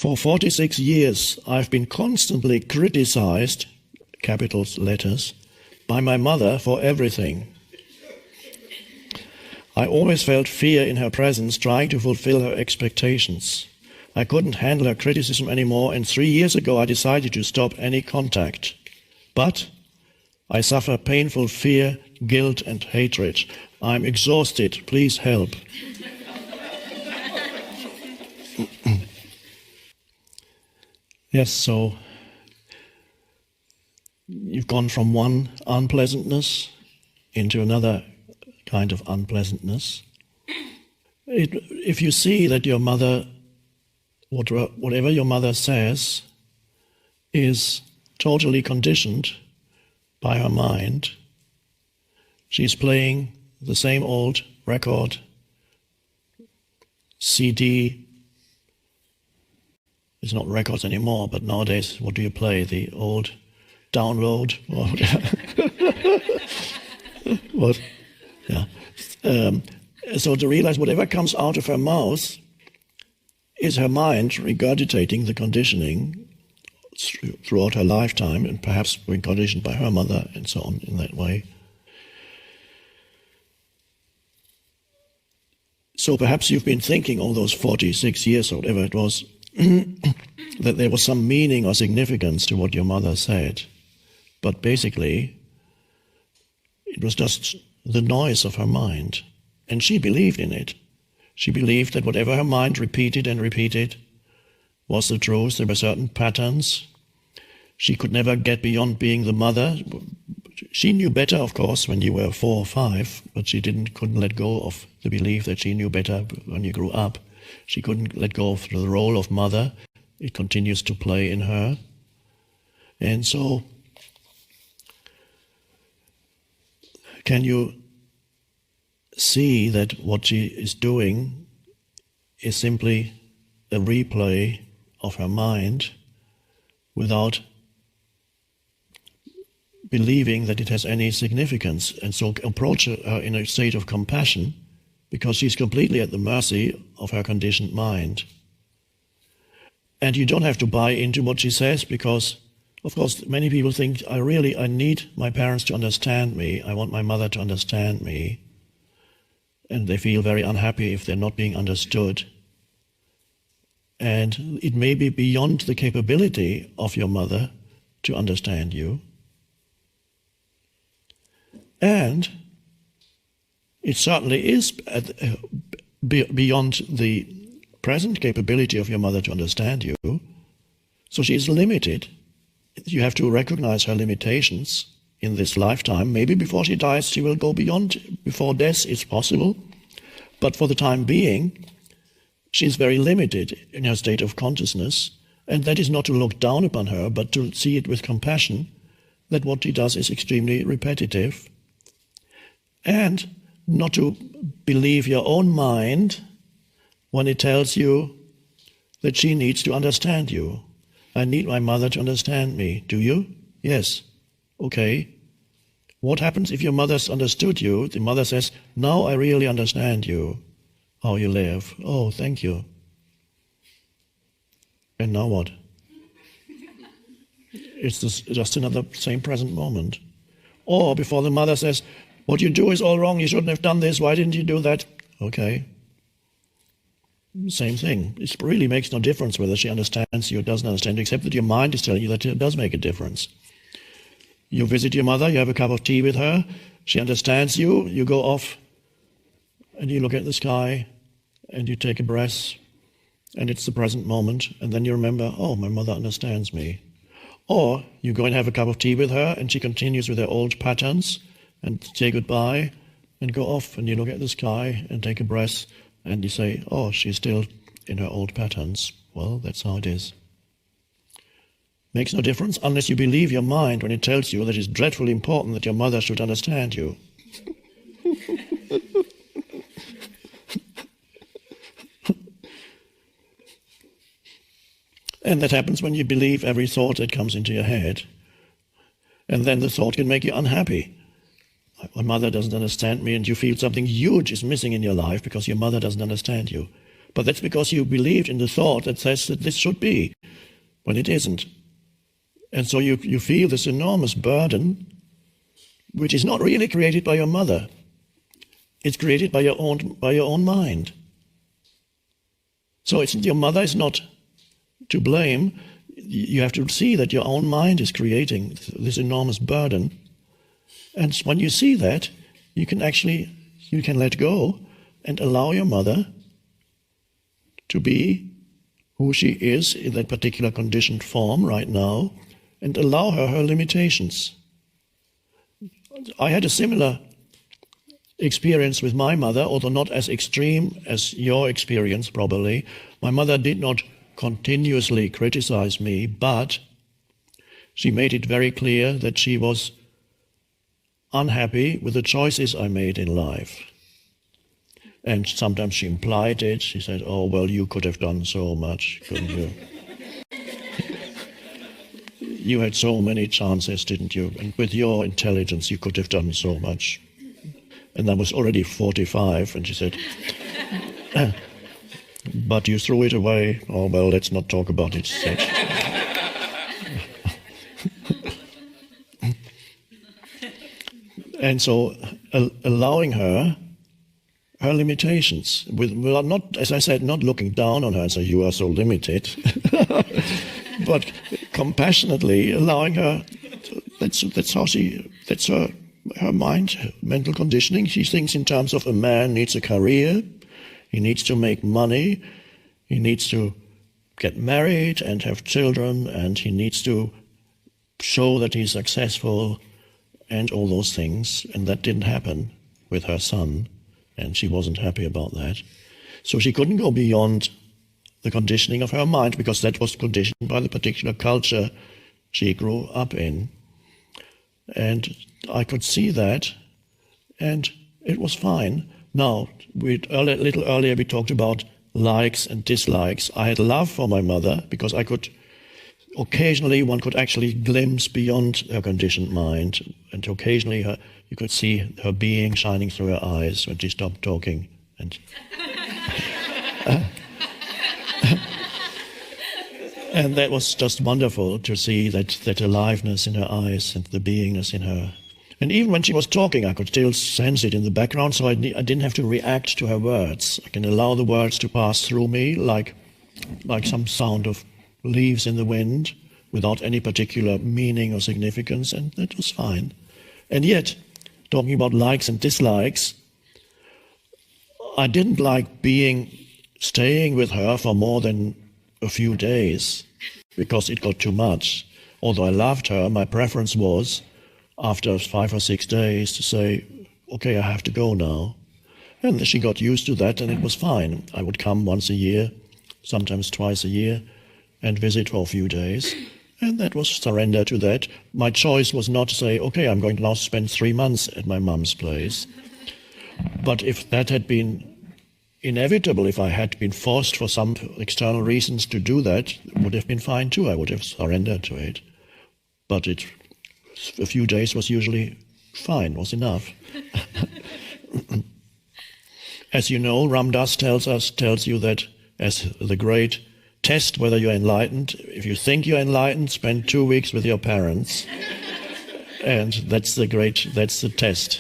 For 46 years, I've been constantly criticized, capital letters, by my mother for everything. I always felt fear in her presence, trying to fulfill her expectations. I couldn't handle her criticism anymore, and 3 years ago I decided to stop any contact. But I suffer painful fear, guilt, and hatred. I'm exhausted. Please help. Yes, so you've gone from one unpleasantness into another kind of unpleasantness. If you see that your mother, whatever your mother says, is totally conditioned by her mind, she's playing the same old record, CD. It's not records anymore, but nowadays, what do you play? The old download? Or what? Yeah. So to realize whatever comes out of her mouth is her mind regurgitating the conditioning throughout her lifetime, and perhaps being conditioned by her mother and so on in that way. So perhaps you've been thinking all those 46 years or whatever it was, that there was some meaning or significance to what your mother said. But basically, it was just the noise of her mind. And she believed in it. She believed that whatever her mind repeated and repeated was the truth. There were certain patterns. She could never get beyond being the mother. She knew better, of course, when you were 4 or 5, but she couldn't let go of the belief that she knew better when you grew up. She couldn't let go of the role of mother. It continues to play in her. And so, can you see that what she is doing is simply a replay of her mind without believing that it has any significance, and so approach her in a state of compassion, because she's completely at the mercy of her conditioned mind. And you don't have to buy into what she says, because, of course, many people think, I need my parents to understand me, I want my mother to understand me, and they feel very unhappy if they're not being understood. And it may be beyond the capability of your mother to understand you. And it certainly is beyond the present capability of your mother to understand you. So she is limited. You have to recognize her limitations in this lifetime. Maybe before she dies, she will go beyond. Before death, it's possible. But for the time being, she is very limited in her state of consciousness. And that is not to look down upon her, but to see it with compassion, that what she does is extremely repetitive. And not to believe your own mind when it tells you that she needs to understand you. I need my mother to understand me. Do you? Yes. Okay. What happens if your mother's understood you? The mother says, now I really understand you, how you live. Oh, thank you. And now what? It's just another same present moment. Or before the mother says, what you do is all wrong, you shouldn't have done this, why didn't you do that? Okay. Same thing. It really makes no difference whether she understands you or doesn't understand you, except that your mind is telling you that it does make a difference. You visit your mother, you have a cup of tea with her, she understands you, you go off and you look at the sky and you take a breath, and it's the present moment, and then you remember, oh, my mother understands me. Or you go and have a cup of tea with her and she continues with her old patterns, and say goodbye and go off, and you look at the sky and take a breath and you say, oh, she's still in her old patterns. Well, that's how it is. Makes no difference unless you believe your mind when it tells you that it's dreadfully important that your mother should understand you. And that happens when you believe every thought that comes into your head. And then the thought can make you unhappy. My mother doesn't understand me, and you feel something huge is missing in your life because your mother doesn't understand you. But that's because you believed in the thought that says that this should be, when it isn't. And so you feel this enormous burden, which is not really created by your mother. It's created by your own mind. So your mother is not to blame. You have to see that your own mind is creating this enormous burden. And when you see that, you can let go and allow your mother to be who she is in that particular conditioned form right now, and allow her limitations. I had a similar experience with my mother, although not as extreme as your experience probably. My mother did not continuously criticize me, but she made it very clear that she was unhappy with the choices I made in life. And sometimes she implied it. She said, "Oh, well, you could have done so much, couldn't you? You had so many chances, didn't you? And with your intelligence, you could have done so much." And I was already 45, and she said, "But you threw it away. Oh, well, let's not talk about it." And so allowing her limitations, well, not, as I said, not looking down on her and say, "You are so limited," but compassionately allowing her. That's her mind, her mental conditioning. She thinks in terms of a man needs a career, he needs to make money, he needs to get married and have children, and he needs to show that he's successful and all those things. And that didn't happen with her son, and she wasn't happy about that. So she couldn't go beyond the conditioning of her mind, because that was conditioned by the particular culture she grew up in. And I could see that, and it was fine. Now, a little earlier we talked about likes and dislikes. I had love for my mother because I could, occasionally one could actually glimpse beyond her conditioned mind, and occasionally you could see her being shining through her eyes when she stopped talking. And and that was just wonderful to see that aliveness in her eyes and the beingness in her. And even when she was talking, I could still sense it in the background, so I didn't have to react to her words. I can allow the words to pass through me like some sound of leaves in the wind, without any particular meaning or significance, and that was fine. And yet, talking about likes and dislikes, I didn't like staying with her for more than a few days, because it got too much. Although I loved her, my preference was, after 5 or 6 days, to say, "Okay, I have to go now." And she got used to that, and it was fine. I would come once a year, sometimes twice a year, and visit for a few days. And that was surrender to that. My choice was not to say, "Okay, I'm going to now spend 3 months at my mum's place." But if that had been inevitable, if I had been forced for some external reasons to do that, it would have been fine too. I would have surrendered to it. But a few days was usually fine, was enough. As you know, Ram Dass tells you that as the great test whether you're enlightened, if you think you're enlightened, spend 2 weeks with your parents. And that's the test.